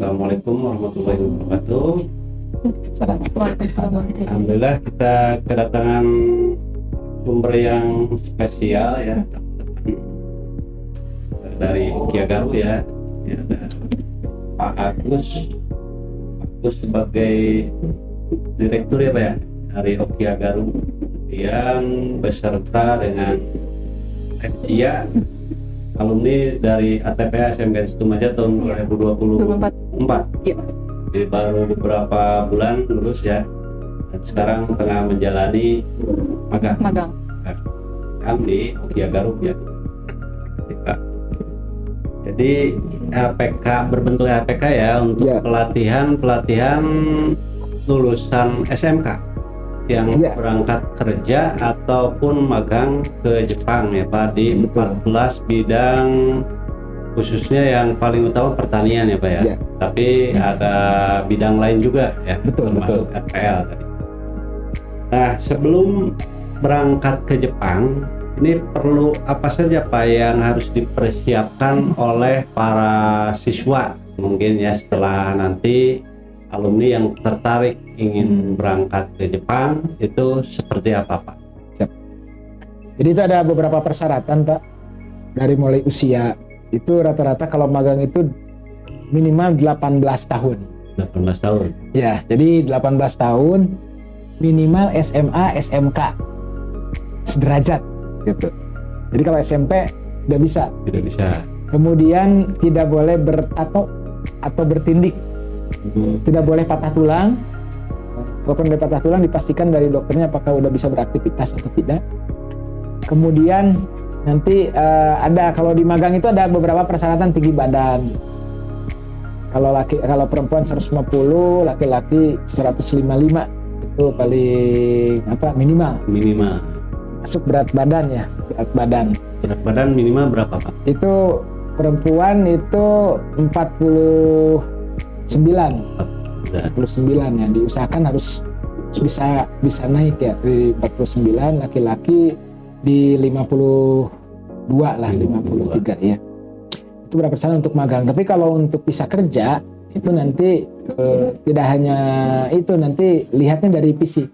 Assalamualaikum warahmatullahi wabarakatuh. Alhamdulillah kita kedatangan sumber yang spesial ya, dari Kia Garu ya, ada Pak Agus sebagai direktur ya Pak ya, dari Kia Garu yang beserta dengan Cia, alumni dari ATPA SMK Situmaja tahun 2024. Iya. Jadi baru beberapa bulan lulus ya, dan sekarang tengah menjalani magang di Kia Garu ya. Jadi APK, berbentuk APK ya, untuk pelatihan lulusan SMK yang berangkat kerja ataupun magang ke Jepang ya Pak, di 14 bidang, khususnya yang paling utama pertanian ya Pak ya. Tapi ada bidang lain juga ya, termasuk FPL tadi. Nah, sebelum berangkat ke Jepang, ini perlu apa saja Pak yang harus dipersiapkan oleh para siswa mungkin ya, setelah nanti alumni yang tertarik ingin berangkat ke Jepang, itu seperti apa Pak? Siap. Jadi itu ada beberapa persyaratan Pak, dari mulai usia. Itu rata-rata kalau magang itu minimal 18 tahun. 18 tahun? Ya, jadi 18 tahun, minimal SMA, SMK sederajat gitu. Jadi kalau SMP tidak bisa. Tidak bisa. Kemudian tidak boleh bertato atau bertindik. Tidak boleh patah tulang. Walaupun ada patah tulang, dipastikan dari dokternya apakah udah bisa beraktivitas atau tidak. Kemudian nanti ada, kalau di magang itu ada beberapa persyaratan tinggi badan. Kalau perempuan 150, laki-laki 155, itu paling minimal. Masuk berat badan ya, berat badan minimal berapa Pak? Itu perempuan itu 49 ya, diusahakan harus bisa naik ya, di 49, laki-laki di 52 lah, 53 ya. Itu berapa persen untuk magang. Tapi kalau untuk bisa kerja itu nanti tidak hanya itu, nanti lihatnya dari fisik.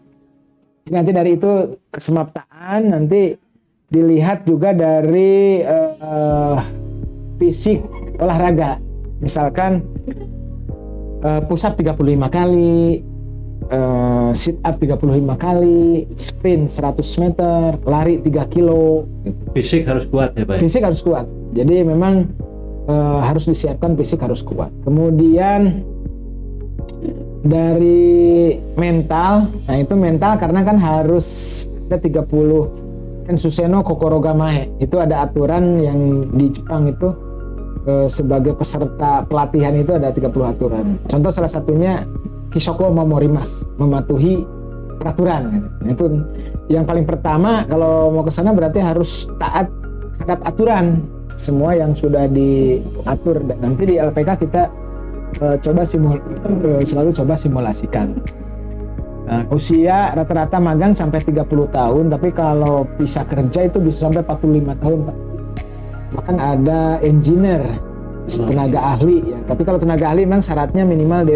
Nanti dari itu kesemaptaan, nanti dilihat juga dari fisik olahraga. Misalkan push up 35 kali, sit up 35 kali, sprint 100 meter, lari 3 kilo. Fisik harus kuat ya Pak? Fisik harus kuat. Jadi memang harus disiapkan, fisik harus kuat. Kemudian dari mental, nah itu mental karena kan harus ada 30 kan Suseno Kokoro Gamae. Itu ada aturan yang di Jepang itu, sebagai peserta pelatihan itu ada 30 aturan. Contoh salah satunya Kishoko Momorimas, mematuhi peraturan. Itu yang paling pertama, kalau mau ke sana berarti harus taat terhadap aturan semua yang sudah diatur. Dan nanti di LPK kita selalu coba simulasikan. Nah, usia rata-rata magang sampai 30 tahun, tapi kalau bisa kerja itu bisa sampai 45 tahun Pak. Bahkan ada engineer, tenaga ahli ya. Tapi kalau tenaga ahli memang syaratnya minimal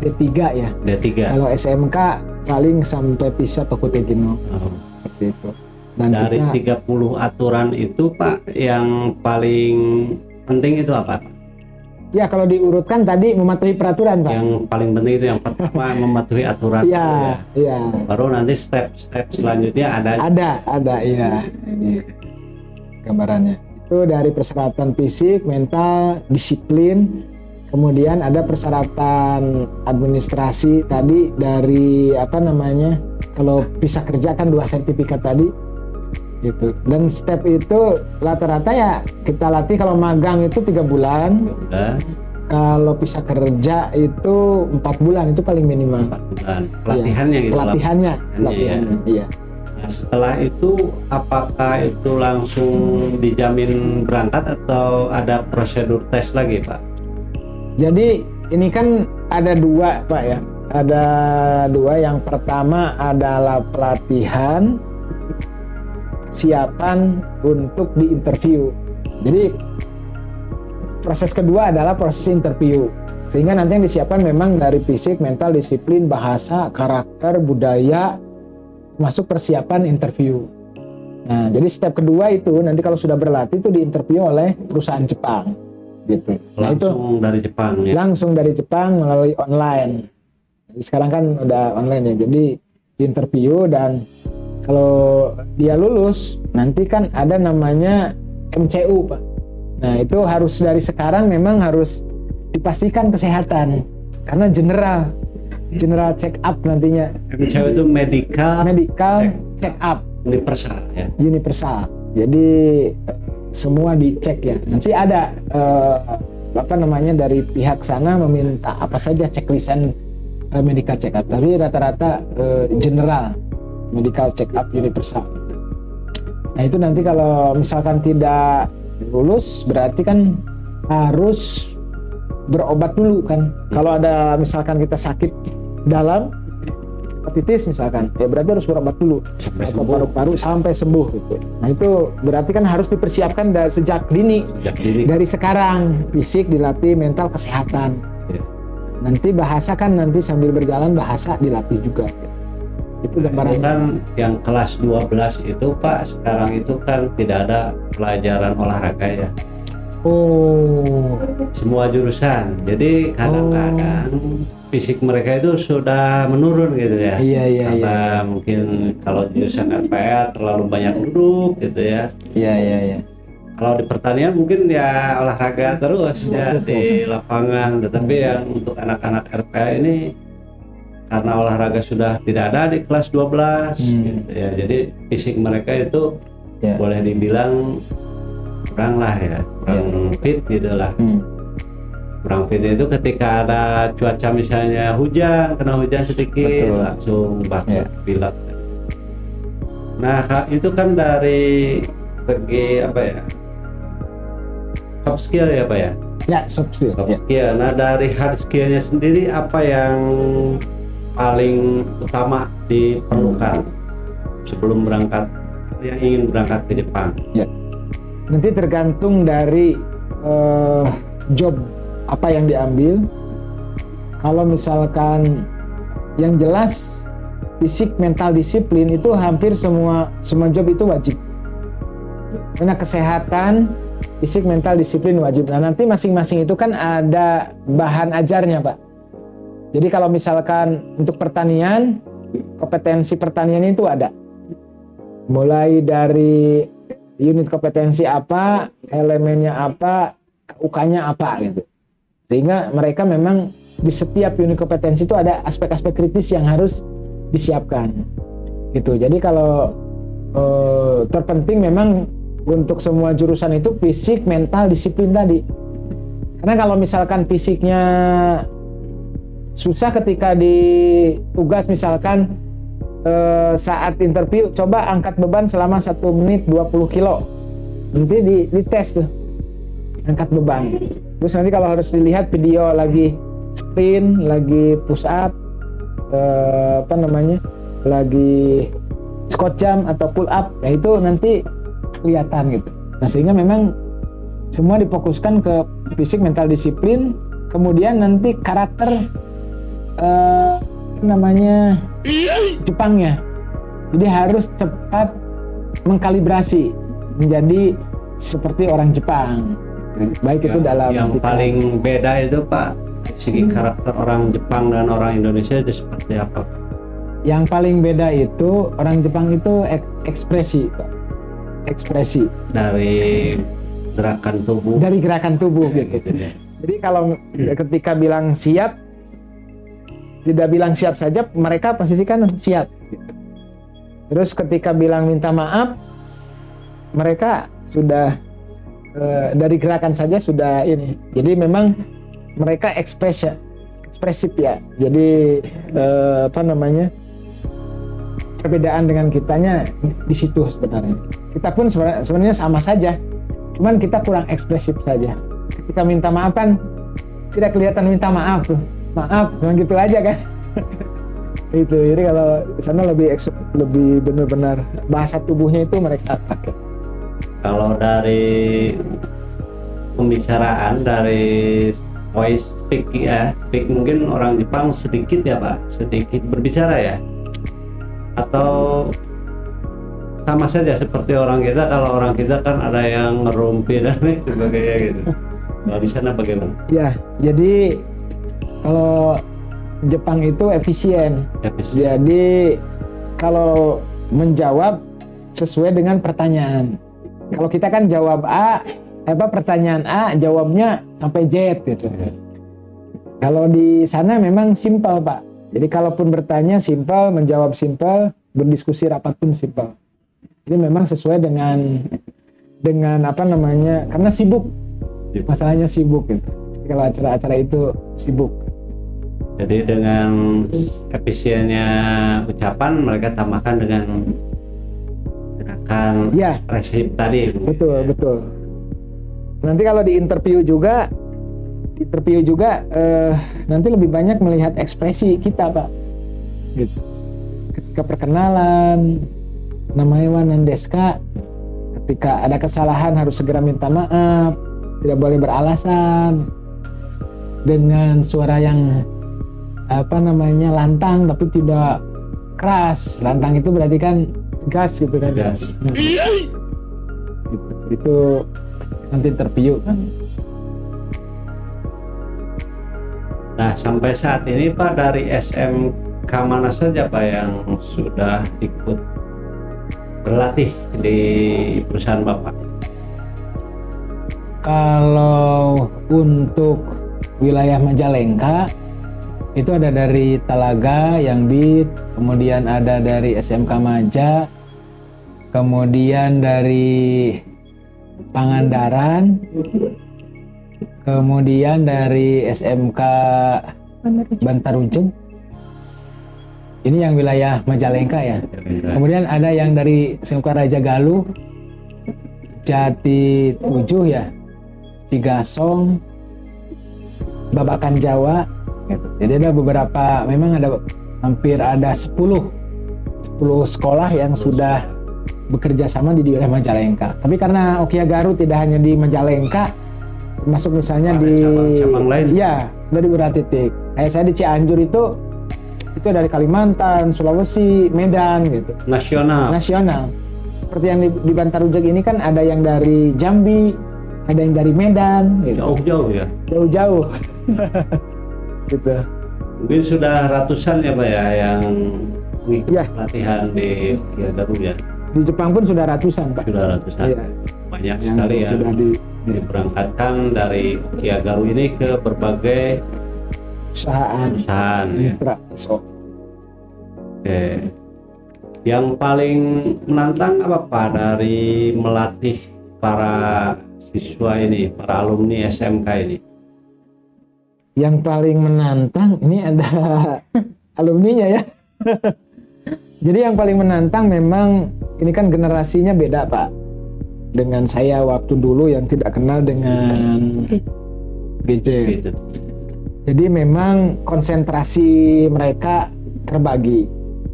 D3 ya. D3. Kalau SMK paling sampai bisa Tokutegino. Seperti itu. Dan dari 30 aturan itu Pak, yang paling penting itu apa? Ya kalau diurutkan tadi mematuhi peraturan Pak. Yang paling penting itu yang pertama mematuhi aturan. Iya. Baru nanti step selanjutnya ada iya. Ini gambarannya. Itu dari persyaratan fisik, mental, disiplin. Kemudian ada persyaratan administrasi tadi dari kalau bisa kerja kan 2 sertifikat tadi gitu. Dan step itu rata-rata ya kita latih, kalau magang itu 3 bulan. Kalau bisa kerja itu 4 bulan, itu paling minimal. 4 bulan. Pelatihannya ya, gitu. Pelatihannya. Iya. Nah, setelah itu apakah itu langsung dijamin berangkat atau ada prosedur tes lagi Pak? Jadi ini kan ada 2 Pak ya. Ada 2, yang pertama adalah pelatihan siapan untuk diinterview. Jadi proses kedua adalah proses interview. Sehingga nanti yang disiapkan memang dari fisik, mental, disiplin, bahasa, karakter, budaya, masuk persiapan interview. Nah, jadi step kedua itu nanti kalau sudah berlatih itu diinterview oleh perusahaan Jepang, gitu. Nah, langsung dari Jepang ya? Langsung dari Jepang melalui online. Jadi sekarang kan udah online ya, jadi diinterview dan kalau dia lulus nanti kan ada namanya MCU, Pak. Nah, itu harus dari sekarang memang harus dipastikan kesehatan karena general check up nantinya. MCU itu medical check up universal ya. Universal. Jadi semua dicek ya. Nanti ada apa namanya dari pihak sana meminta apa saja checklistan medical check up. Tapi rata-rata general medical check up universal. Nah, itu nanti kalau misalkan tidak lulus berarti kan harus berobat dulu kan. Kalau ada misalkan kita sakit dalam hepatitis misalkan, ya berarti harus berobat dulu atau paru-paru sampai sembuh gitu. Nah, itu berarti kan harus dipersiapkan dari sejak dini. Dari sekarang fisik dilatih, mental, kesehatan. Nanti bahasa kan nanti sambil berjalan bahasa dilatih juga. Itu gambaran. Kan yang kelas 12 itu Pak, sekarang itu kan tidak ada pelajaran olahraga ya. Oh. Semua jurusan. Jadi kadang-kadang fisik mereka itu sudah menurun gitu ya. Iya. Karena mungkin kalau jurusan RPA terlalu banyak duduk gitu ya. Iya. Kalau di pertanian mungkin ya olahraga terus ya di lapangan. Tetapi yang untuk anak-anak RPA ini karena olahraga sudah tidak ada di kelas 12 gitu ya. Jadi fisik mereka itu boleh dibilang kurang lah ya, kurang fit gitu lah. Kurang fit itu ketika ada cuaca misalnya hujan, kena hujan sedikit, langsung batuk, pilek. Nah, itu kan dari segi apa ya, soft skill ya Pak ya? Ya, soft skill. Nah, dari hard skillnya sendiri apa yang paling utama diperlukan sebelum berangkat, yang ingin berangkat ke Jepang? Ya. Nanti tergantung dari job apa yang diambil. Kalau misalkan yang jelas fisik, mental, disiplin itu hampir semua job itu wajib. Karena kesehatan, fisik, mental, disiplin wajib. Nah, nanti masing-masing itu kan ada bahan ajarnya, Pak. Jadi kalau misalkan untuk pertanian, kompetensi pertanian itu ada. Mulai dari unit kompetensi apa, elemennya apa, UK-nya apa gitu. Sehingga mereka memang di setiap unit kompetensi itu ada aspek-aspek kritis yang harus disiapkan. Gitu. Jadi kalau terpenting memang untuk semua jurusan itu fisik, mental, disiplin tadi. Karena kalau misalkan fisiknya susah ketika di tugas misalkan saat interview coba angkat beban selama 1 menit 20 kilo nanti dites tuh angkat beban. Terus nanti kalau harus dilihat video lagi sprint, lagi push up, lagi squat jump atau pull up, ya itu nanti kelihatan gitu. Nah, sehingga memang semua difokuskan ke fisik, mental, disiplin, kemudian nanti karakter Jepangnya. Jadi harus cepat mengkalibrasi menjadi seperti orang Jepang. Baik itu dalam yang paling beda itu Pak, segi karakter orang Jepang dan orang Indonesia itu seperti apa? Yang paling beda itu orang Jepang itu ekspresi, Pak. Ekspresi dari gerakan tubuh. Dari gerakan tubuh gitu. Jadi kalau ketika bilang siap, tidak bilang siap saja, mereka posisikan siap. Terus ketika bilang minta maaf, mereka sudah dari gerakan saja sudah ini. Jadi memang mereka ekspresif ya. Jadi perbedaan dengan kitanya di situ sebenarnya. Kita pun sebenarnya sama saja, cuman kita kurang ekspresif saja. Ketika minta maaf kan tidak kelihatan minta maaf tuh. Maaf, memang gitu aja kan. Itu. Jadi kalau di sana lebih benar-benar bahasa tubuhnya itu mereka pakai. Kalau dari pembicaraan, dari voice speak ya, speak mungkin orang Jepang sedikit ya Pak, sedikit berbicara ya, atau sama saja seperti orang kita. Kalau orang kita kan ada yang ngerumpi dan lain sebagainya gitu. Kalau di sana bagaimana? Ya, jadi kalau Jepang itu efisien. Jadi kalau menjawab sesuai dengan pertanyaan. Kalau kita kan jawab pertanyaan A, jawabnya sampai Z gitu. Kalau di sana memang simpel Pak. Jadi kalaupun bertanya simpel, menjawab simpel, berdiskusi rapat pun simpel. Jadi memang sesuai dengan apa namanya, karena sibuk. Masalahnya sibuk gitu. Kalau acara-acara itu sibuk. Jadi dengan efisiennya ucapan mereka tambahkan dengan gerakan resip tadi. Betul. Nanti kalau di interview juga nanti lebih banyak melihat ekspresi kita Pak. Gitu. Ketika perkenalan, namanya Nandeska, ketika ada kesalahan harus segera minta maaf, tidak boleh beralasan, dengan suara yang lantang tapi tidak keras. Lantang itu berarti kan gas gitu kan. Gas. Itu nanti interview kan. Nah, sampai saat ini Pak, dari SMK mana saja Pak yang sudah ikut berlatih di perusahaan Bapak? Kalau untuk wilayah Majalengka itu ada dari Talaga yang BIT, kemudian ada dari SMK Maja, kemudian dari Pangandaran, kemudian dari SMK Bantarujung. Ini yang wilayah Majalengka ya. Kemudian ada yang dari SMK Raja Galuh, Jati 7 ya, Cigasong, Babakan Jawa gitu. Jadi ada beberapa, memang ada hampir ada 10 sekolah yang sudah bekerja sama di wilayah Majalengka. Tapi karena Okia Garu tidak hanya di Majalengka, termasuk misalnya ada di cabang-cabang lain. Ya, dari beberapa titik. Kayak saya di Cianjur itu dari Kalimantan, Sulawesi, Medan gitu. Nasional. Seperti yang di Bantarujung ini kan ada yang dari Jambi, ada yang dari Medan gitu. Jauh-jauh ya. Jauh-jauh. Gitu. Mungkin sudah ratusan ya Pak ya yang mengikuti latihan di Okia Garu ya. Di Jepang pun sudah ratusan Pak. Sudah ratusan. Iya. Banyak yang sekali ya. Sudah diberangkatkan dari Okia Garu ini ke berbagai perusahaan ya. Oke. Yang paling menantang apa Pak dari melatih para siswa ini, para alumni SMK ini? Yang paling menantang ini ada alumninya ya. Jadi yang paling menantang memang ini kan generasinya beda Pak. Dengan saya waktu dulu yang tidak kenal dengan gadget. Jadi memang konsentrasi mereka terbagi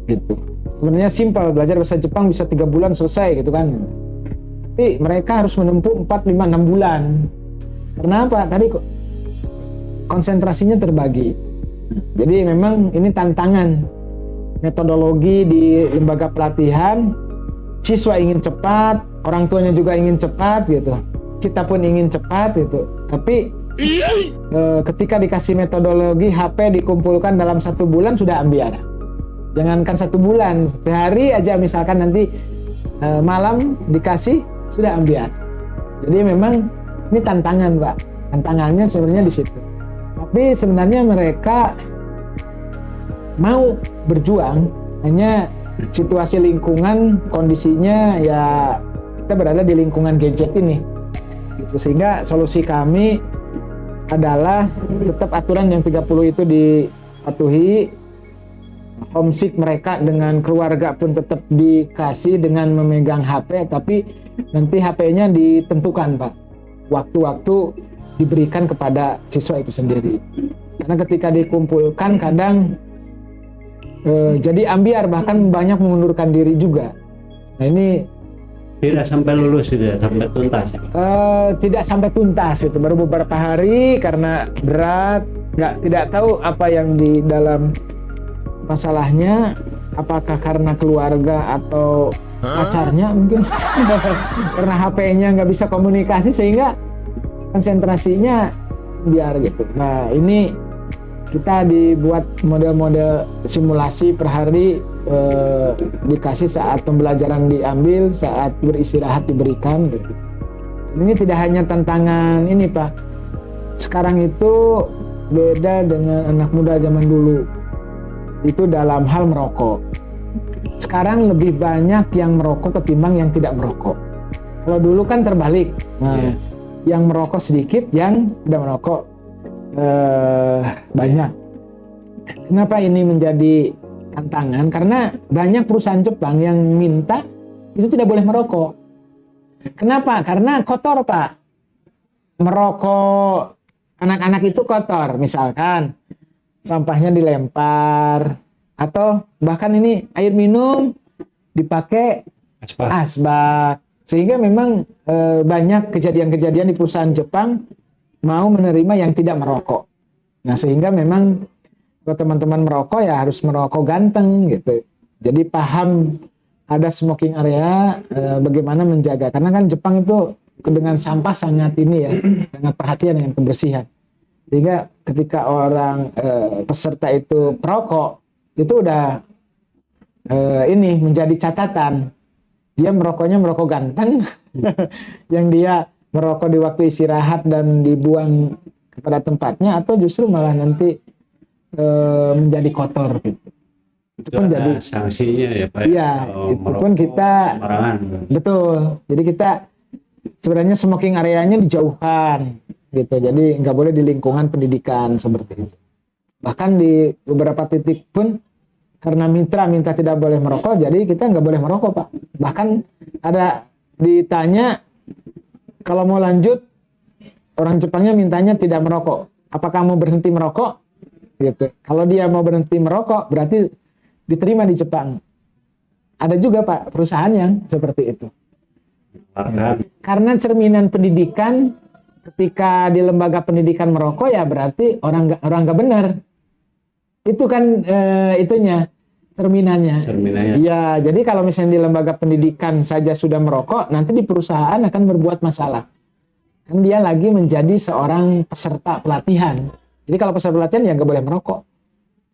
gitu. Sebenarnya simpel, belajar bahasa Jepang bisa 3 bulan selesai gitu kan. Tapi mereka harus menempuh 4, 5, 6 bulan. Kenapa? Tadi konsentrasinya terbagi. Jadi memang ini tantangan. Metodologi di lembaga pelatihan, siswa ingin cepat, orang tuanya juga ingin cepat gitu. Kita pun ingin cepat gitu. Tapi ketika dikasih metodologi, HP dikumpulkan dalam 1 bulan sudah ambiar. Jangankan 1 bulan, sehari aja misalkan nanti malam dikasih sudah ambiar. Jadi memang ini tantangan Pak. Tantangannya sebenarnya di situ. Tapi sebenarnya mereka mau berjuang, hanya situasi lingkungan, kondisinya ya kita berada di lingkungan gadget ini. Sehingga solusi kami adalah tetap aturan yang 30 itu dipatuhi. Homesick mereka dengan keluarga pun tetap dikasih dengan memegang HP, tapi nanti HP-nya ditentukan Pak. Waktu-waktu diberikan kepada siswa itu sendiri. Karena ketika dikumpulkan kadang jadi ambiar, bahkan banyak mengundurkan diri juga. Nah ini tidak sampai lulus, tidak sampai tuntas. Tidak sampai tuntas, itu baru beberapa hari karena berat tidak tahu apa yang di dalam masalahnya, apakah karena keluarga atau pacarnya mungkin karena HP-nya nggak bisa komunikasi sehingga konsentrasinya biar gitu. Nah ini kita dibuat model-model simulasi per hari, dikasih saat pembelajaran diambil, saat beristirahat diberikan gitu. Ini tidak hanya tantangan ini Pak, sekarang itu beda dengan anak muda zaman dulu itu dalam hal merokok. Sekarang lebih banyak yang merokok ketimbang yang tidak merokok. Kalau dulu kan terbalik, yang merokok sedikit, yang tidak merokok banyak. Kenapa ini menjadi tantangan? Karena banyak perusahaan Jepang yang minta itu tidak boleh merokok. Kenapa? Karena kotor Pak. Merokok anak-anak itu kotor, misalkan sampahnya dilempar, atau bahkan ini air minum dipakai asbak. Sehingga memang banyak kejadian-kejadian di perusahaan Jepang mau menerima yang tidak merokok. Nah sehingga memang kalau teman-teman merokok ya harus merokok ganteng gitu. Jadi paham ada smoking area, bagaimana menjaga. Karena kan Jepang itu dengan sampah sangat ini ya, sangat perhatian dengan kebersihan. Sehingga ketika orang peserta itu perokok, itu udah ini menjadi catatan. Dia merokoknya merokok ganteng, yang dia merokok di waktu istirahat dan dibuang kepada tempatnya, atau justru malah nanti menjadi kotor gitu. Itu pun jadi sanksinya ya Pak. Iya, itu pun kita sembarangan. Betul. Jadi kita sebenarnya smoking areanya dijauhkan gitu. Jadi nggak boleh di lingkungan pendidikan seperti itu. Bahkan di beberapa titik pun karena mitra minta tidak boleh merokok, jadi kita nggak boleh merokok Pak. Bahkan ada ditanya kalau mau lanjut, orang Jepangnya mintanya tidak merokok. Apakah mau berhenti merokok? Gitu. Kalau dia mau berhenti merokok, berarti diterima di Jepang. Ada juga Pak perusahaan yang seperti itu. Karena cerminan pendidikan, ketika di lembaga pendidikan merokok ya berarti orang nggak benar. Itu kan itunya cerminannya. Ya, jadi kalau misalnya di lembaga pendidikan saja sudah merokok, nanti di perusahaan akan berbuat masalah. Kan dia lagi menjadi seorang peserta pelatihan. Jadi kalau peserta pelatihan ya nggak boleh merokok.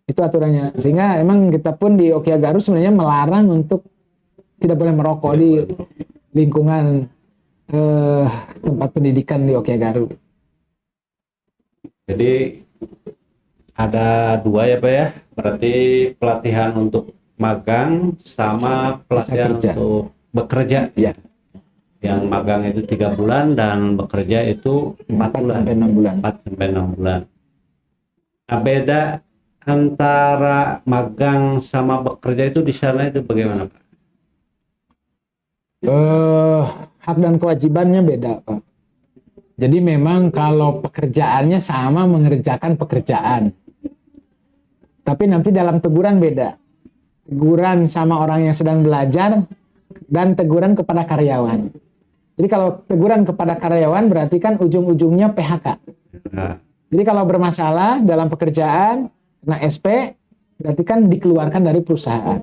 Itu aturannya. Sehingga emang kita pun di Okiagaru sebenarnya melarang untuk tidak boleh merokok di lingkungan tempat pendidikan di Okiagaru. Jadi ada dua ya Pak ya, berarti pelatihan untuk magang sama pelatihan untuk bekerja. Ya. Yang magang itu 3 bulan dan bekerja itu 4 bulan. Sampai 6 bulan. 4 sampai 6 bulan. Nah, beda antara magang sama bekerja itu di sana itu bagaimana Pak? Hak dan kewajibannya beda Pak. Jadi memang kalau pekerjaannya sama, mengerjakan pekerjaan. Tapi nanti dalam teguran beda. Teguran sama orang yang sedang belajar dan teguran kepada karyawan. Jadi kalau teguran kepada karyawan berarti kan ujung-ujungnya PHK. Nah. Jadi kalau bermasalah dalam pekerjaan, kena SP, berarti kan dikeluarkan dari perusahaan.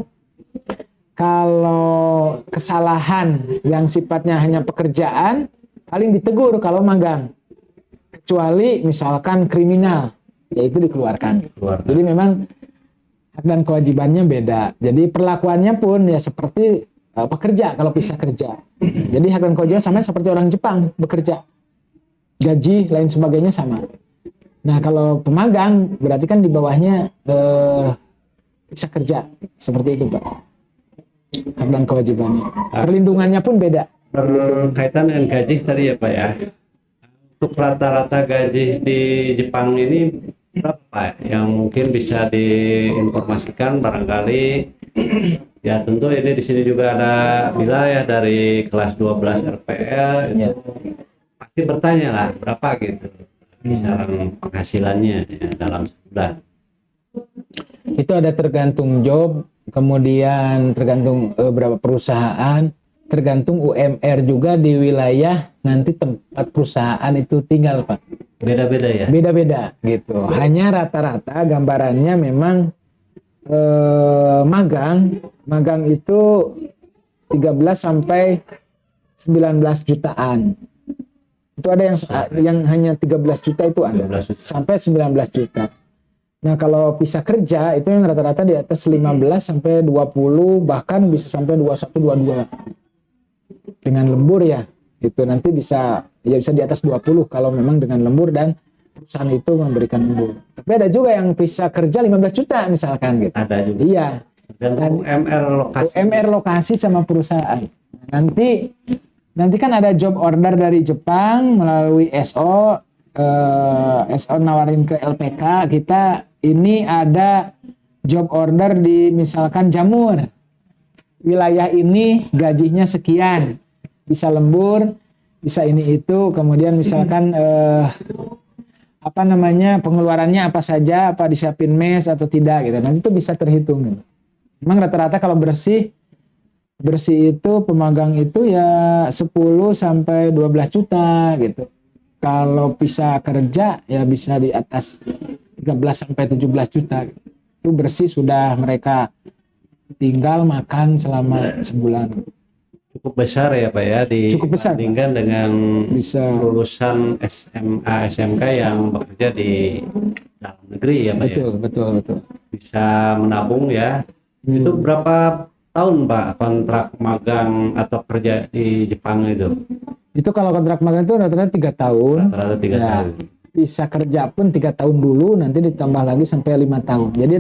Kalau kesalahan yang sifatnya hanya pekerjaan, paling ditegur kalau magang. Kecuali misalkan kriminal, yaitu dikeluarkan. Jadi memang hak dan kewajibannya beda. Jadi perlakuannya pun ya seperti pekerja kalau pisah kerja. Jadi hak dan kewajiban sama seperti orang Jepang bekerja. Gaji, lain sebagainya sama. Nah kalau pemagang berarti kan di bawahnya pisah kerja. Seperti itu Pak. Hak dan kewajibannya. Perlindungannya pun beda. Berkaitan dengan gaji tadi ya Pak ya. Untuk rata-rata gaji di Jepang ini berapa Pak? Yang mungkin bisa diinformasikan barangkali. Ya tentu ini di sini juga ada wilayah dari kelas 12 RPL itu pasti bertanya lah berapa gitu kisaran penghasilannya ya, dalam sebulan. Itu ada tergantung job, kemudian tergantung berapa perusahaan, tergantung UMR juga di wilayah nanti tempat perusahaan itu tinggal Pak. Beda-beda ya? Beda-beda gitu. Hanya rata-rata gambarannya memang magang itu 13 sampai 19 jutaan. Itu ada yang hanya 13 juta itu ada 13 juta. sampai 19 juta. Nah, kalau pisah kerja itu yang rata-rata di atas 15 sampai 20, bahkan bisa sampai 21 22. Dengan lembur ya. Itu nanti bisa di atas 20 kalau memang dengan lembur dan perusahaan itu memberikan lembur. Tapi ada juga yang pisah kerja 15 juta misalkan gitu. Ada juga. Iya. Dan UMR lokasi. UMR lokasi sama perusahaan. Nanti kan ada job order dari Jepang melalui SO, SO nawarin ke LPK, kita ini ada job order di misalkan Jamur. Wilayah ini gajinya sekian, bisa lembur, bisa ini itu, kemudian misalkan pengeluarannya apa saja, apa disiapin mes atau tidak gitu. Nanti itu bisa terhitung. Memang rata-rata kalau bersih itu pemagang itu ya 10 sampai 12 juta gitu. Kalau bisa kerja ya bisa di atas 13 sampai 17 juta. Itu bersih sudah mereka tinggal makan selama sebulan. Cukup besar ya Pak ya, dibandingkan dengan lulusan SMA, SMK yang bekerja di dalam negeri ya Pak. Betul. Bisa menabung ya. Itu berapa tahun Pak kontrak magang atau kerja di Jepang itu? Itu kalau kontrak magang itu rata-rata 3 tahun. Rata-rata 3 tahun. Bisa kerja pun 3 tahun dulu, nanti ditambah lagi sampai 5 tahun. Jadi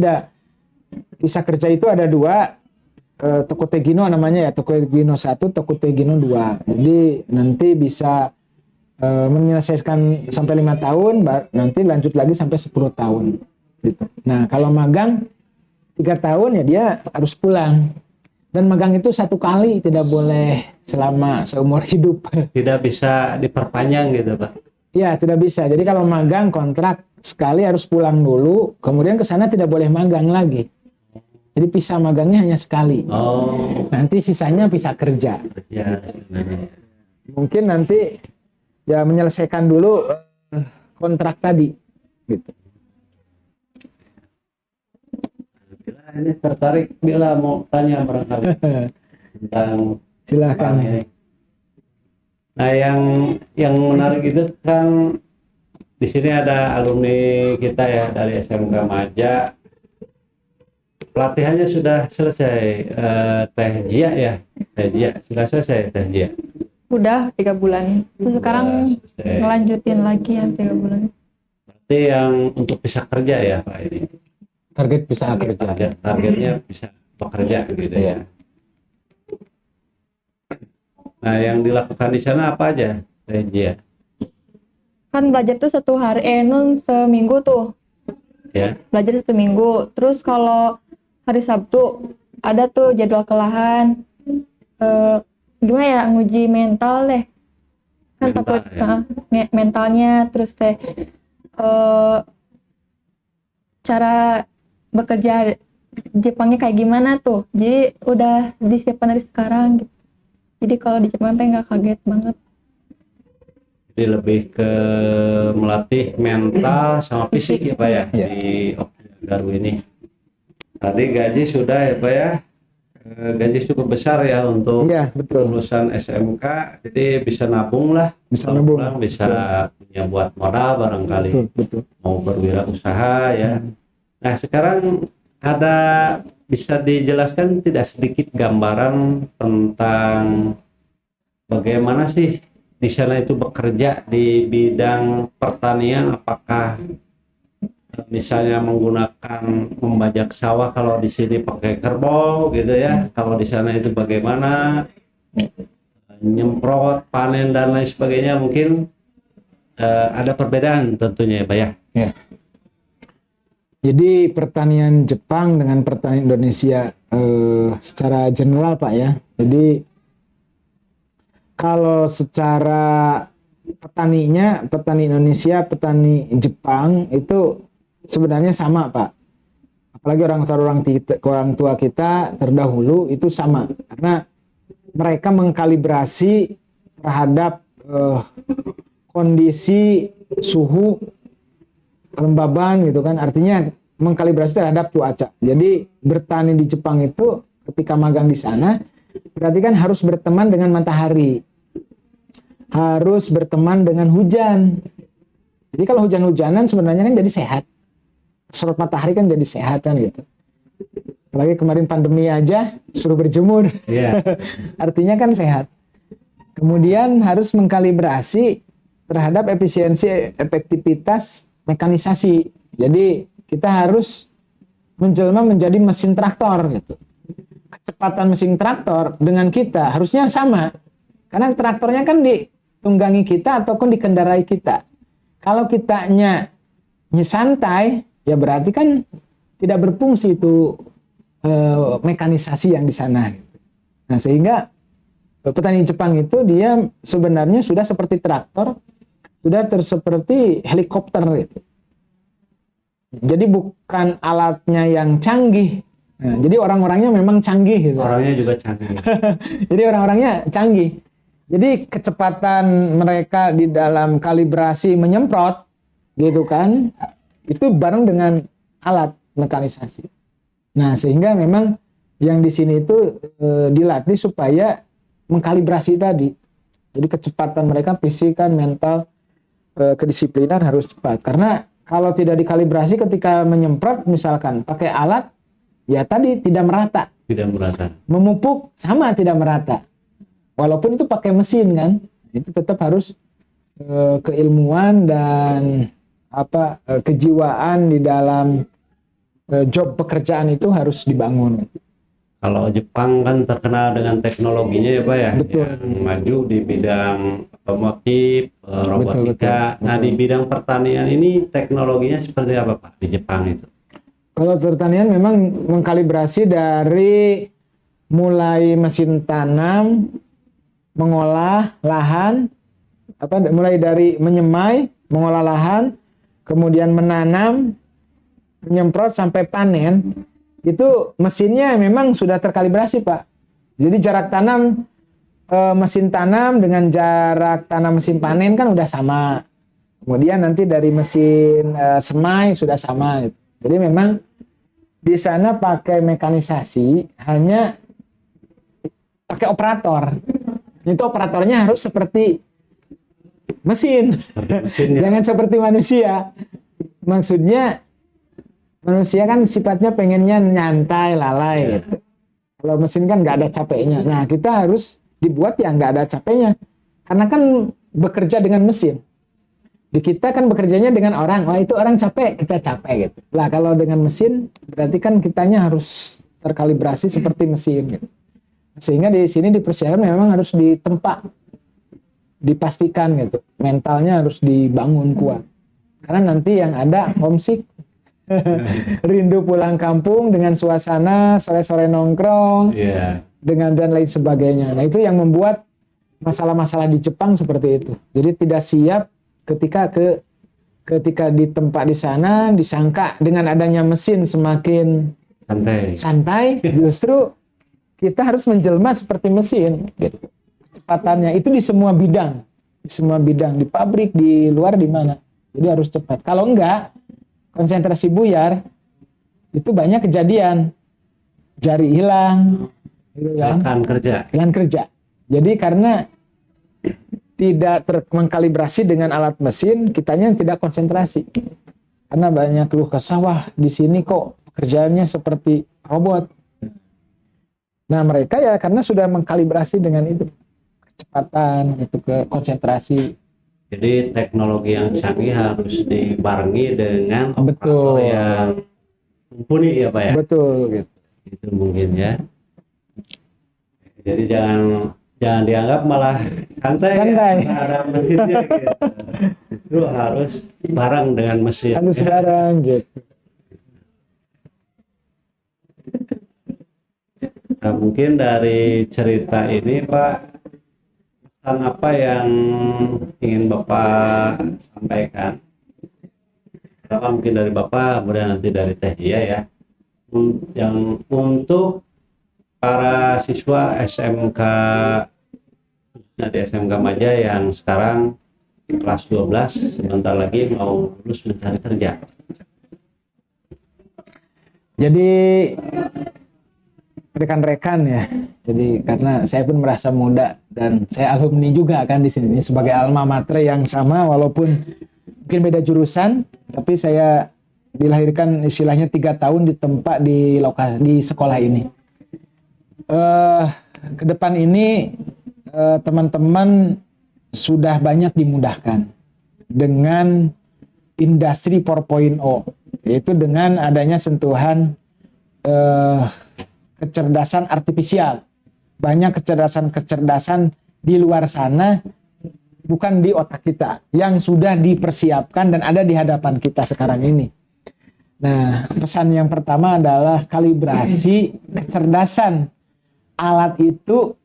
bisa kerja itu ada 2, Toko Tegino namanya ya, Toko Tegino 1, Toko Tegino 2. Jadi nanti bisa menyelesaikan sampai 5 tahun, nanti lanjut lagi sampai 10 tahun. Gitu. Nah kalau magang 3 tahun ya dia harus pulang. Dan magang itu 1 kali, tidak boleh selama seumur hidup. Tidak bisa diperpanjang gitu Pak? Ya, tidak bisa. Jadi kalau magang kontrak sekali harus pulang dulu, kemudian ke sana tidak boleh magang lagi. Jadi pisah magangnya hanya sekali. Oh. Nanti sisanya bisa kerja. Ya. Mungkin nanti ya menyelesaikan dulu kontrak tadi. Gitu. Ini tertarik bila mau tanya barangkali tentang silakan ini. Nah yang menarik itu kan di sini ada alumni kita ya dari SMK Maja, pelatihannya sudah selesai. Teh Jia ya, Teh Jia sudah selesai Teh Jia. Udah 3 bulan. Terus sekarang ngelanjutin lagi yang 3 bulan. Berarti yang untuk bisa kerja ya Pak ini. Target bisa kerja. Targetnya bisa bekerja gitu ya. Nah, yang dilakukan di sana apa aja, Regia? Kan belajar tuh 1 hari, seminggu tuh. Ya. Belajar 1 minggu. Terus kalau hari Sabtu ada tuh jadwal kelahan. Gimana ya, nguji mental deh. Kan takut ya. Mentalnya, terus cara bekerja Jepangnya kayak gimana tuh. Jadi udah disiapkan dari sekarang gitu. Jadi kalau di Jepang nggak kaget banget. Jadi lebih ke melatih mental sama fisik ya Pak ya, di Garu ini. Tadi gaji sudah ya Pak ya. Gaji cukup besar ya untuk lulusan SMK. Jadi bisa nabung lah. Bisa nabung. Bisa punya buat modal barangkali. Betul. Mau berwirausaha ya. Nah sekarang bisa dijelaskan tidak sedikit gambaran tentang bagaimana sih di sana itu bekerja di bidang pertanian, apakah misalnya menggunakan membajak sawah, kalau di sini pakai kerbau gitu ya, kalau di sana itu bagaimana nyemprot, panen dan lain sebagainya, mungkin ada perbedaan tentunya ya Pak ya. Ya. Jadi pertanian Jepang dengan pertanian Indonesia secara general Pak ya. Jadi kalau secara petani Indonesia, petani Jepang itu sebenarnya sama Pak. Apalagi orang tua kita terdahulu itu sama. Karena mereka mengkalibrasi terhadap kondisi suhu, kelembaban gitu kan, artinya mengkalibrasi terhadap cuaca. Jadi bertani di Jepang itu ketika magang di sana berarti kan harus berteman dengan matahari, harus berteman dengan hujan. Jadi kalau hujan-hujanan sebenarnya kan jadi sehat, sorot matahari kan jadi sehat kan gitu. Apalagi kemarin pandemi aja suruh berjemur, artinya kan sehat. Kemudian harus mengkalibrasi terhadap efisiensi efektivitas mekanisasi. Jadi kita harus menjelma menjadi mesin traktor gitu. Kecepatan mesin traktor dengan kita harusnya sama. Karena traktornya kan ditunggangi kita ataupun dikendarai kita. Kalau kitanya santai, ya berarti kan tidak berfungsi itu mekanisasi yang di sana. Nah, sehingga petani Jepang itu dia sebenarnya sudah seperti traktor, sudah seperti helikopter gitu. Jadi bukan alatnya yang canggih. Nah, jadi orang-orangnya memang canggih gitu. Orangnya juga canggih. Jadi orang-orangnya canggih. Jadi kecepatan mereka di dalam kalibrasi menyemprot gitu kan, itu bareng dengan alat mekanisasi. Nah, sehingga memang yang di sini itu dilatih supaya mengkalibrasi tadi. Jadi kecepatan mereka, fisik kan, mental, kedisiplinan harus cepat. Karena kalau tidak dikalibrasi ketika menyemprot misalkan pakai alat, ya tadi tidak merata. Tidak merata. Memupuk sama tidak merata. Walaupun itu pakai mesin kan, itu tetap harus keilmuan dan kejiwaan di dalam job pekerjaan itu harus dibangun. Kalau Jepang kan terkenal dengan teknologinya ya Pak ya, betul, yang maju di bidang otomotif, robotika. Betul. Nah di bidang pertanian ini teknologinya seperti apa Pak di Jepang itu? Kalau pertanian memang mengkalibrasi dari mulai mesin tanam, mengolah lahan, mulai dari menyemai, mengolah lahan, kemudian menanam, menyemprot sampai panen, itu mesinnya memang sudah terkalibrasi Pak. Jadi jarak tanam mesin tanam dengan jarak tanam mesin panen kan udah sama. Kemudian nanti dari mesin semai sudah sama. Gitu. Jadi memang di sana pakai mekanisasi, hanya pakai operator. Itu operatornya harus seperti mesin, jangan seperti manusia. Maksudnya manusia kan sifatnya pengennya nyantai, lalai gitu. Kalau mesin kan nggak ada capeknya. Nah kita harus dibuat yang nggak ada capeknya, karena kan bekerja dengan mesin. Di kita kan bekerjanya dengan orang, wah itu orang capek, kita capek gitu. Lah kalau dengan mesin berarti kan kitanya harus terkalibrasi seperti mesin gitu. Sehingga di sini dipersiapkan memang harus ditempa, dipastikan gitu, mentalnya harus dibangun kuat. Karena nanti yang ada homesick, rindu pulang kampung dengan suasana sore-sore nongkrong, dengan dan lain sebagainya. Nah itu yang membuat masalah-masalah di Jepang seperti itu. Jadi tidak siap ketika ditempa di sana, disangka dengan adanya mesin semakin santai, justru kita harus menjelma seperti mesin gitu. Kecepatannya itu di semua bidang, di pabrik, di luar, di mana. Jadi harus cepat. Kalau enggak, konsentrasi buyar, itu banyak kejadian. Jari hilang, gitu kan? Hilang kerja. Jadi karena tidak mengkalibrasi dengan alat mesin, kitanya tidak konsentrasi. Karena banyak keluh kesah, wah di sini kok pekerjaannya seperti robot. Nah mereka ya karena sudah mengkalibrasi dengan itu, kecepatan, itu ke konsentrasi. Jadi teknologi yang canggih harus dibarengi dengan operator yang mumpuni ya Pak ya. Betul gitu. Itu mungkin ya. Jadi jangan dianggap malah santai. Ya, ada mesinnya gitu. Itu harus bareng dengan mesin. Harus bareng gitu. Nah, mungkin dari cerita ini Pak, pesan apa yang ingin Bapak sampaikan? Pertama mungkin dari Bapak, kemudian nanti dari Teh Dia ya. Yang untuk para siswa SMK, khususnya di SMK Maja yang sekarang kelas 12, sebentar lagi mau lulus mencari kerja. Jadi rekan-rekan ya. Jadi karena saya pun merasa muda dan saya alumni juga kan di sini sebagai alma mater yang sama walaupun mungkin beda jurusan, tapi saya dilahirkan istilahnya 3 tahun di tempat di lokasi di sekolah ini. Ke depan ini teman-teman sudah banyak dimudahkan dengan industri 4.0, yaitu dengan adanya sentuhan kecerdasan artifisial. Banyak kecerdasan di luar sana, bukan di otak kita, yang sudah dipersiapkan dan ada di hadapan kita sekarang ini. Nah, pesan yang pertama adalah kalibrasi kecerdasan alat itu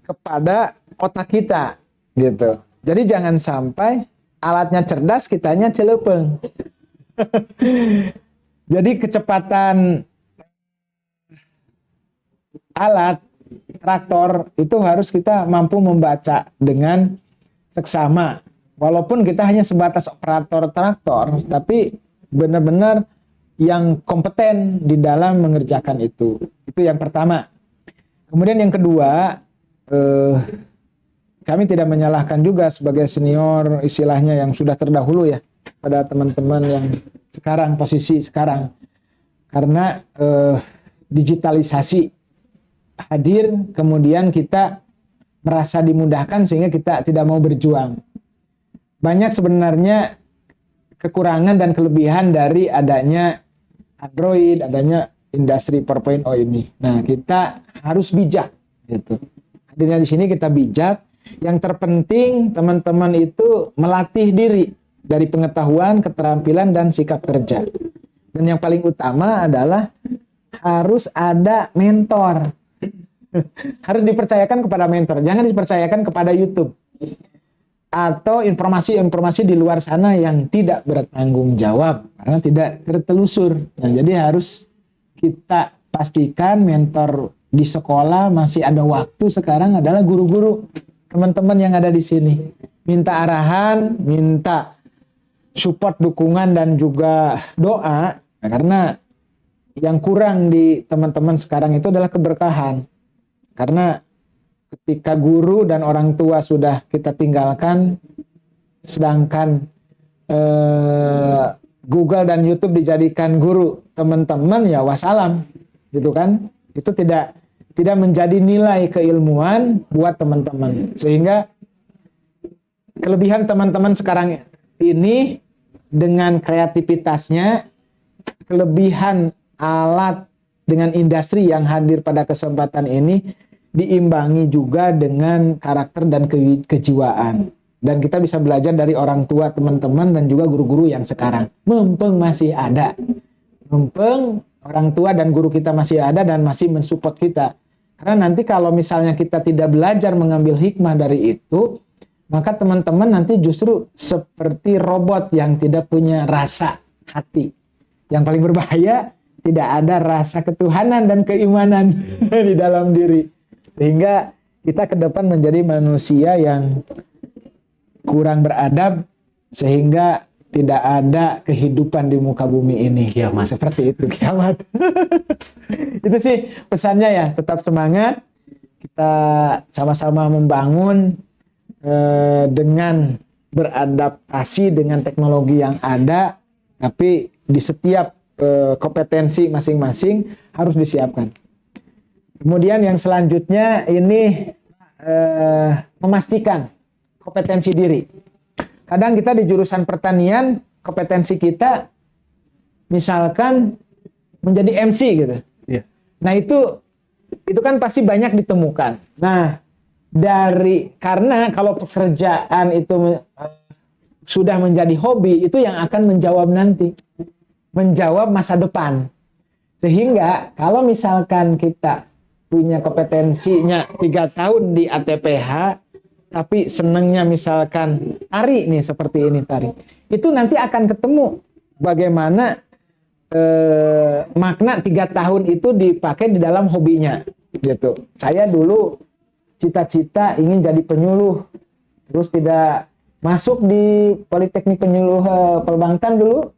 kepada otak kita, gitu. Jadi jangan sampai alatnya cerdas, kitanya celepeng. Jadi kecepatan alat traktor itu harus kita mampu membaca dengan seksama. Walaupun kita hanya sebatas operator traktor, tapi benar-benar yang kompeten di dalam mengerjakan itu. Itu yang pertama. Kemudian yang kedua, kami tidak menyalahkan juga sebagai senior istilahnya yang sudah terdahulu ya pada teman-teman yang sekarang posisi sekarang, karena digitalisasi hadir, kemudian kita merasa dimudahkan sehingga kita tidak mau berjuang. Banyak sebenarnya kekurangan dan kelebihan dari adanya Android, adanya industri 4.0 ini. Nah, kita harus bijak gitu. Hadirnya di sini kita bijak. Yang terpenting teman-teman itu melatih diri dari pengetahuan, keterampilan dan sikap kerja. Dan yang paling utama adalah harus ada mentor. Harus dipercayakan kepada mentor, jangan dipercayakan kepada YouTube atau informasi-informasi di luar sana yang tidak bertanggung jawab karena tidak tertelusur. Nah, jadi harus kita pastikan mentor di sekolah masih ada waktu sekarang adalah guru-guru, teman-teman yang ada di sini. Minta arahan, minta support, dukungan dan juga doa, karena yang kurang di teman-teman sekarang itu adalah keberkahan. Karena ketika guru dan orang tua sudah kita tinggalkan, sedangkan Google dan YouTube dijadikan guru teman-teman, ya wassalam, gitu kan? Itu tidak menjadi nilai keilmuan buat teman-teman. Sehingga kelebihan teman-teman sekarang ini dengan kreativitasnya, kelebihan alat dengan industri yang hadir pada kesempatan ini diimbangi juga dengan karakter dan kejiwaan. Dan kita bisa belajar dari orang tua teman-teman dan juga guru-guru yang sekarang. Mumpung masih ada. Mumpung orang tua dan guru kita masih ada dan masih mensupport kita. Karena nanti kalau misalnya kita tidak belajar mengambil hikmah dari itu, maka teman-teman nanti justru seperti robot yang tidak punya rasa hati. Yang paling berbahaya, tidak ada rasa ketuhanan dan keimanan di dalam diri. Sehingga kita ke depan menjadi manusia yang kurang beradab, sehingga tidak ada kehidupan di muka bumi ini. Kiamat. Seperti itu, kiamat. Itu sih pesannya ya, tetap semangat. Kita sama-sama membangun dengan beradaptasi dengan teknologi yang ada, tapi di setiap kompetensi masing-masing harus disiapkan. Kemudian yang selanjutnya ini memastikan kompetensi diri. Kadang kita di jurusan pertanian, kompetensi kita misalkan menjadi MC gitu. Yeah. Nah itu kan pasti banyak ditemukan. Nah, karena kalau pekerjaan itu sudah menjadi hobi, itu yang akan menjawab nanti. Menjawab masa depan. Sehingga kalau misalkan kita punya kompetensinya 3 tahun di ATPH, tapi senangnya misalkan tari nih, seperti ini tari, itu nanti akan ketemu bagaimana makna 3 tahun itu dipakai di dalam hobinya gitu. Saya dulu cita-cita ingin jadi penyuluh, terus tidak masuk di Politeknik Penyuluh Perbankan dulu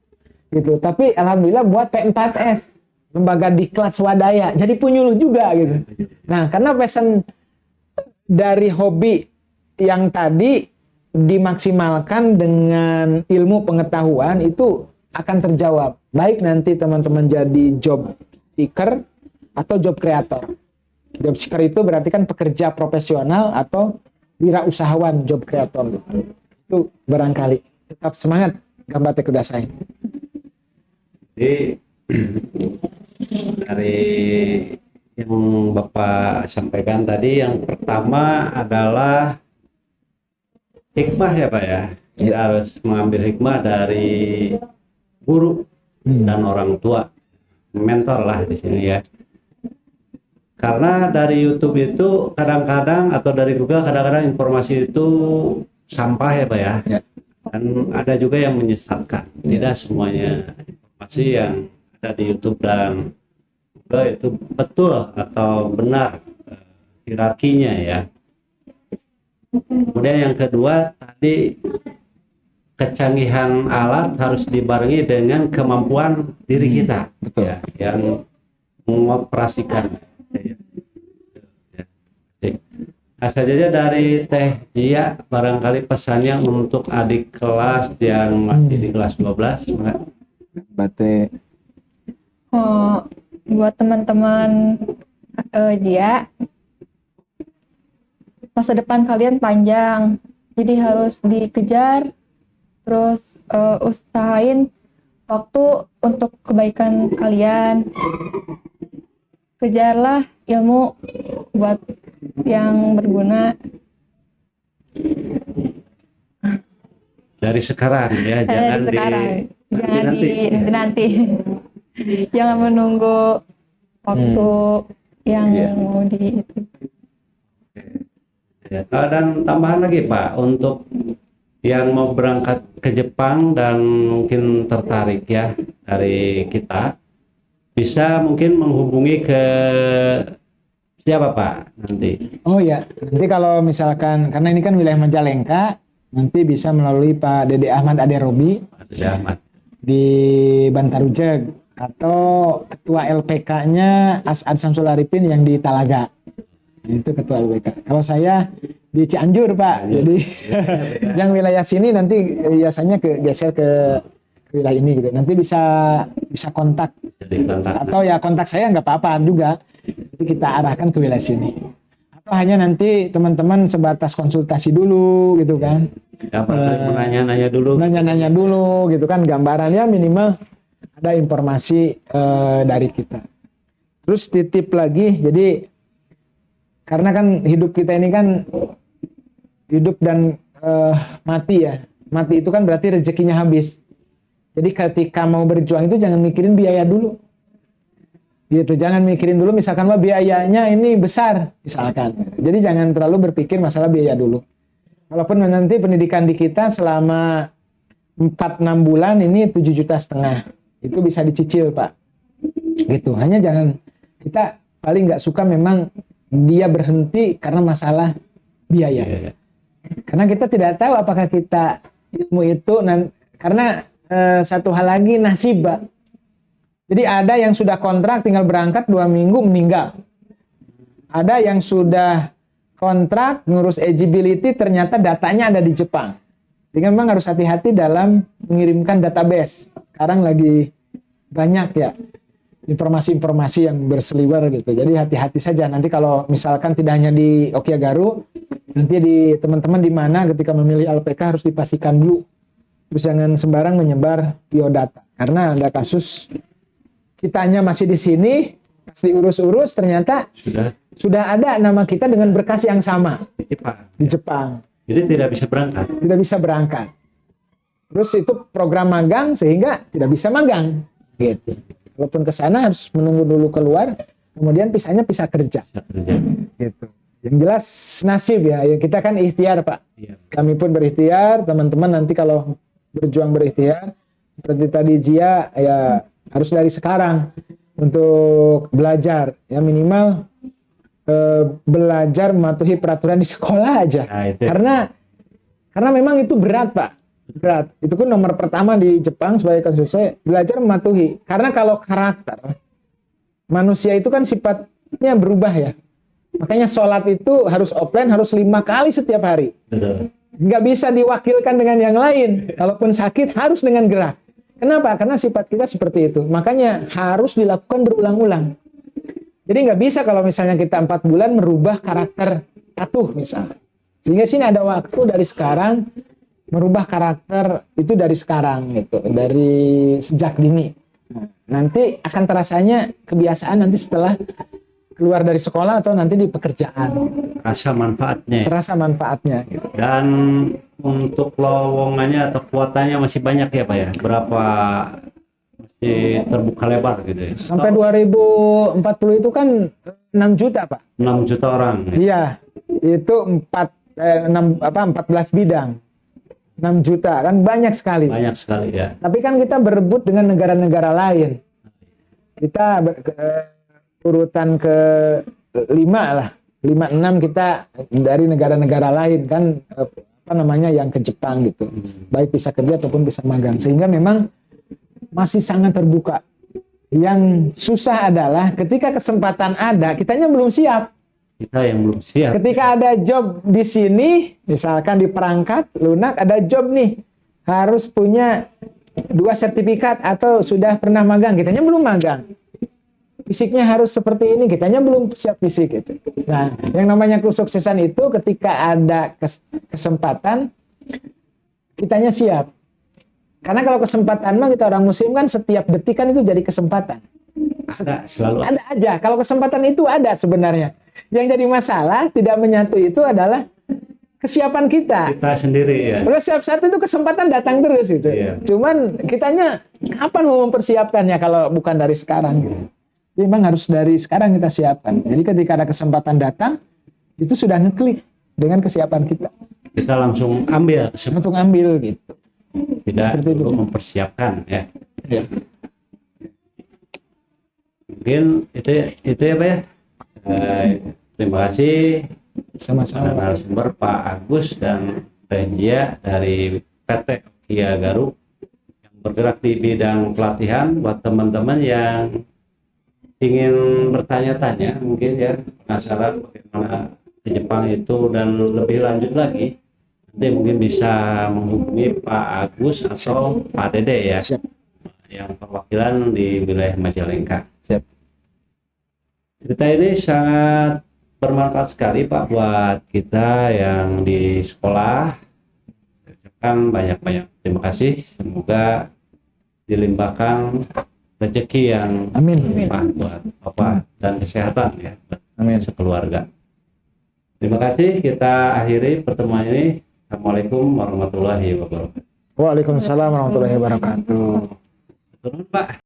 gitu, tapi alhamdulillah buat P4S, lembaga diklat swadaya, jadi penyuluh juga gitu. Nah, karena passion dari hobi yang tadi dimaksimalkan dengan ilmu pengetahuan itu akan terjawab. Baik nanti teman-teman jadi job seeker atau job creator. Job seeker itu berarti kan pekerja profesional atau wirausahawan, job creator. Itu barangkali. Tetap semangat, gambar kudasai. Jadi dari yang Bapak sampaikan tadi, yang pertama adalah hikmah ya Pak ya. Kita harus mengambil hikmah dari guru dan orang tua, mentor lah di sini ya. Karena dari YouTube itu kadang-kadang atau dari Google kadang-kadang informasi itu sampah ya Pak ya. Dan ada juga yang menyesatkan. Tidak semuanya informasi yang ada di YouTube dan Google itu betul atau benar hierarkinya ya. Kemudian yang kedua tadi, kecanggihan alat harus dibarengi dengan kemampuan diri kita, betul ya, yang mengoperasikan. Asal saja dari Teh Jia, barangkali pesannya untuk adik kelas yang masih di kelas 12. Bate. Oh, buat teman-teman Jia, masa depan kalian panjang, jadi harus dikejar, terus usahain waktu untuk kebaikan kalian. Kejarlah ilmu buat yang berguna. Dari sekarang ya, jangan nanti. Jangan menunggu waktu yang mau di itu. Ya, dan tambahan lagi Pak, untuk yang mau berangkat ke Jepang dan mungkin tertarik ya dari kita, bisa mungkin menghubungi ke siapa Pak nanti? Oh ya, nanti kalau misalkan, karena ini kan wilayah Majalengka, nanti bisa melalui Pak Dede Ahmad Aderobi di Bantarujeg, atau ketua LPK-nya As'ad Samsul Arifin yang di Talaga. Itu ketua LPK. Kalau saya di Cianjur Pak, jadi yang wilayah sini nanti biasanya geser ke wilayah ini gitu. Nanti bisa kontak. Atau ya kontak saya nggak apa-apa juga. Nanti kita arahkan ke wilayah sini. Atau hanya nanti teman-teman sebatas konsultasi dulu gitu kan. Nanya-nanya dulu gitu kan, gambarannya minimal ada informasi dari kita. Terus titip lagi, jadi karena kan hidup kita ini kan hidup dan mati ya. Mati itu kan berarti rezekinya habis. Jadi ketika mau berjuang itu jangan mikirin biaya dulu. Gitu, jangan mikirin dulu misalkan wah biayanya ini besar misalkan. Jadi jangan terlalu berpikir masalah biaya dulu. Walaupun nanti pendidikan di kita selama 4-6 bulan ini 7,5 juta. Itu bisa dicicil Pak. Gitu. Hanya jangan, kita paling nggak suka memang dia berhenti karena masalah biaya. Karena kita tidak tahu apakah kita ilmu itu karena satu hal lagi nasib Pak. Jadi ada yang sudah kontrak tinggal berangkat 2 minggu meninggal. Ada yang sudah kontrak ngurus eligibility ternyata datanya ada di Jepang. Sehingga memang harus hati-hati dalam mengirimkan database. Sekarang lagi banyak ya informasi-informasi yang berseliwer gitu. Jadi hati-hati saja. Nanti kalau misalkan tidak hanya di Okiagaru, nanti di teman-teman di mana ketika memilih LPK harus dipastikan dulu. Terus jangan sembarang menyebar biodata. Karena ada kasus kitanya masih di sini, pas diurus-urus ternyata sudah ada nama kita dengan berkas yang sama di Jepang. Jadi tidak bisa berangkat. Tidak bisa berangkat. Terus itu program magang sehingga tidak bisa magang. Gitu. Walaupun ke sana harus menunggu dulu keluar, kemudian pisah kerja. Gitu. Yang jelas nasib ya. Kita kan ikhtiar Pak. Iya. Kami pun berikhtiar. Teman-teman nanti kalau berjuang berikhtiar, seperti tadi Jia ya harus dari sekarang untuk belajar ya minimal belajar mematuhi peraturan di sekolah aja. Karena Karena memang itu berat, Pak. Berat. Itu pun nomor pertama di Jepang sebagai Konfutse, belajar mematuhi. Karena kalau karakter manusia itu kan sifatnya berubah ya. Makanya sholat itu harus offline, harus 5 kali setiap hari. Betul. Nggak bisa diwakilkan dengan yang lain. Kalaupun sakit harus dengan gerak. Kenapa? Karena sifat kita seperti itu. Makanya harus dilakukan berulang-ulang. Jadi nggak bisa kalau misalnya kita 4 bulan merubah karakter patuh misalnya. Sehingga sini ada waktu dari sekarang merubah karakter itu dari sekarang gitu, dari sejak dini. Nanti akan terasanya kebiasaan nanti setelah keluar dari sekolah atau nanti di pekerjaan. Rasa manfaatnya. Terasa manfaatnya. Gitu. Dan untuk lowongannya atau kuotanya masih banyak ya Pak ya? Berapa masih terbuka lebar gitu ya? Sampai 2040 itu kan 6 juta Pak. 6 juta orang. Ya? Iya, itu 14 bidang. 6 juta kan banyak sekali. Banyak sekali ya. Tapi kan kita berebut dengan negara-negara lain. Kita urutan ke 5 lah. 5-6 kita dari negara-negara lain kan apa namanya yang ke Jepang gitu. Baik bisa kerja ataupun bisa magang. Sehingga memang masih sangat terbuka. Yang susah adalah ketika kesempatan ada, kitanya belum siap. Kita yang belum siap. Ketika ada job di sini, misalkan di perangkat lunak ada job nih, harus punya 2 sertifikat atau sudah pernah magang, kitanya belum magang. Fisiknya harus seperti ini, kitanya belum siap fisik gitu. Nah, yang namanya kesuksesan itu ketika ada kesempatan, kitanya siap. Karena kalau kesempatan mah kita orang muslim kan setiap detik kan itu jadi kesempatan. Ada, selalu ada aja. Kalau kesempatan itu ada sebenarnya. Yang jadi masalah tidak menyatu itu adalah kesiapan kita. Kita sendiri ya. Kalau siap satu itu kesempatan datang terus gitu. Iya. Cuman kitanya kapan mau mempersiapkannya kalau bukan dari sekarang gitu. Jadi memang harus dari sekarang kita siapkan. Jadi ketika ada kesempatan datang itu sudah ngeklik dengan kesiapan kita. Kita langsung ambil. Untuk ambil gitu. Tidak Seperti perlu itu. mempersiapkan ya. Ya. Mungkin itu ya Pak ya. Terima kasih Sama-sama. narasumber Pak Agus dan Renjia dari PT Kia Garup yang bergerak di bidang pelatihan. Buat teman-teman yang ingin bertanya-tanya mungkin ya penasaran bagaimana ke Jepang itu dan lebih lanjut lagi, nanti mungkin bisa menghubungi Pak Agus atau Pak Dede ya. Siap. Yang perwakilan di wilayah Majalengka. Siap. Cerita ini sangat bermanfaat sekali Pak buat kita yang di sekolah. Ucapkan banyak-banyak terima kasih. Semoga dilimpahkan rezeki yang Amin. limpah buat Bapak dan kesehatan ya buat Amin. sekeluarga. Terima kasih. Kita akhiri pertemuan ini. Assalamualaikum warahmatullahi wabarakatuh. Waalaikumsalam warahmatullahi wabarakatuh. Turun Pak.